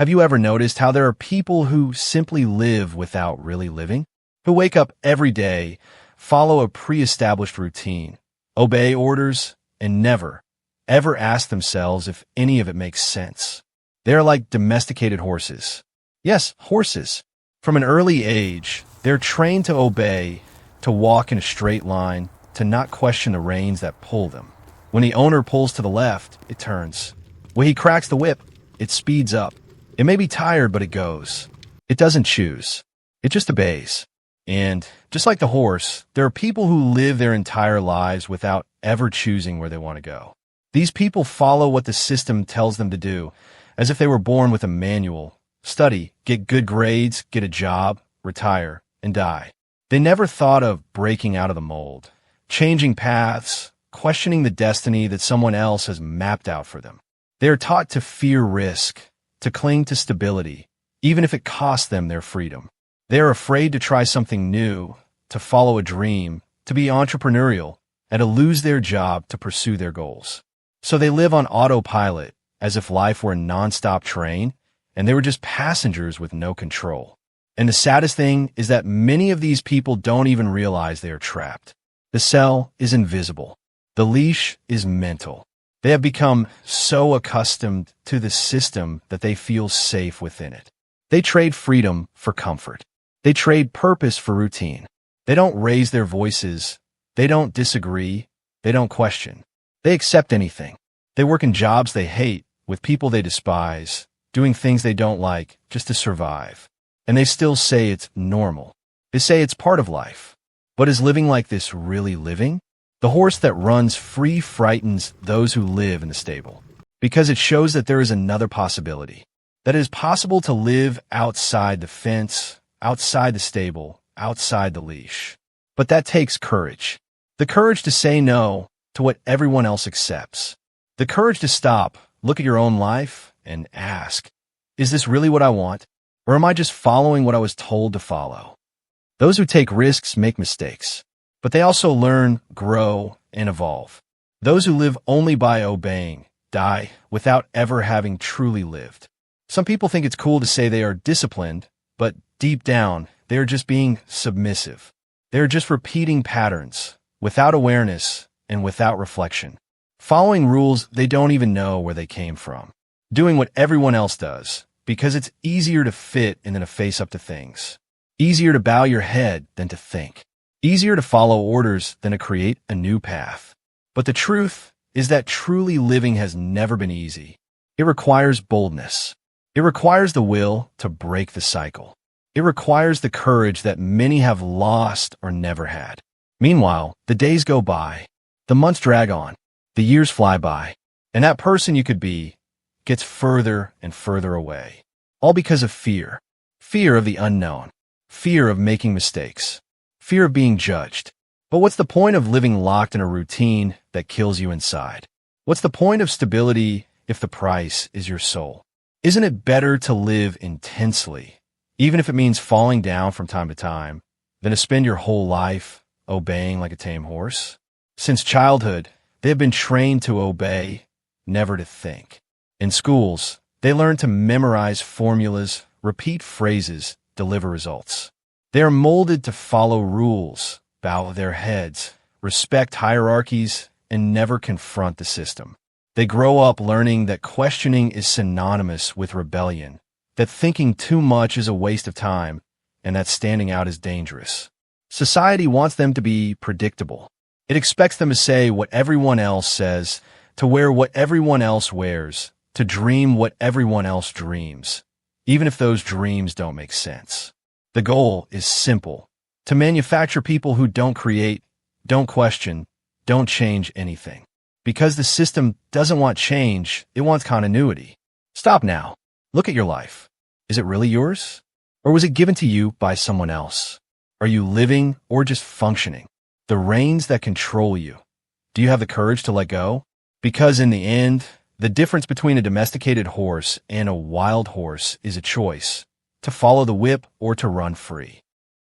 Have you ever noticed how there are people who simply live without really living? Who wake up every day, follow a pre-established routine, obey orders, and never, ever ask themselves if any of it makes sense. They are like domesticated horses. Yes, horses. From an early age, they're trained to obey, to walk in a straight line, to not question the reins that pull them. When the owner pulls to the left, it turns. When he cracks the whip, it speeds up. It may be tired, but it goes. It doesn't choose. It just obeys. And just like the horse, there are people who live their entire lives without ever choosing where they want to go. These people follow what the system tells them to do, as if they were born with a manual. Study, get good grades, get a job, retire, and die. They never thought of breaking out of the mold, changing paths, questioning the destiny that someone else has mapped out for them. They are taught to fear risk, to cling to stability, even if it costs them their freedom. They are afraid to try something new, to follow a dream, to be entrepreneurial, and to lose their job to pursue their goals. So they live on autopilot, as if life were a nonstop train, and they were just passengers with no control. And the saddest thing is that many of these people don't even realize they are trapped. The cell is invisible. The leash is mental. They have become so accustomed to the system that they feel safe within it. They trade freedom for comfort. They trade purpose for routine. They don't raise their voices. They don't disagree. They don't question. They accept anything. They work in jobs they hate, with people they despise, doing things they don't like just to survive. And they still say it's normal. They say it's part of life. But is living like this really living? The horse that runs free frightens those who live in the stable, because it shows that there is another possibility, that it is possible to live outside the fence, outside the stable, outside the leash. But that takes courage. The courage to say no to what everyone else accepts. The courage to stop, look at your own life, and ask, is this really what I want? Or am I just following what I was told to follow? Those who take risks make mistakes, but they also learn, grow, and evolve. Those who live only by obeying die without ever having truly lived. Some people think it's cool to say they are disciplined, but deep down, they are just being submissive. They are just repeating patterns, without awareness and without reflection. Following rules they don't even know where they came from. Doing what everyone else does, because it's easier to fit and then to face up to things. Easier to bow your head than to think. Easier to follow orders than to create a new path. But the truth is that truly living has never been easy. It requires boldness. It requires the will to break the cycle. It requires the courage that many have lost or never had. Meanwhile, the days go by. The months drag on. The years fly by. And that person you could be gets further and further away. All because of fear. Fear of the unknown. Fear of making mistakes. Fear of being judged. But what's the point of living locked in a routine that kills you inside? What's the point of stability if the price is your soul? Isn't it better to live intensely, even if it means falling down from time to time, than to spend your whole life obeying like a tame horse? Since childhood, they have been trained to obey, never to think. In schools, they learn to memorize formulas, repeat phrases, deliver results. They are molded to follow rules, bow their heads, respect hierarchies, and never confront the system. They grow up learning that questioning is synonymous with rebellion, that thinking too much is a waste of time, and that standing out is dangerous. Society wants them to be predictable. It expects them to say what everyone else says, to wear what everyone else wears, to dream what everyone else dreams, even if those dreams don't make sense. The goal is simple: to manufacture people who don't create, don't question, don't change anything. Because the system doesn't want change, it wants continuity. Stop now. Look at your life. Is it really yours? Or was it given to you by someone else? Are you living or just functioning? The reins that control you. Do you have the courage to let go? Because in the end, the difference between a domesticated horse and a wild horse is a choice: to follow the whip or to run free.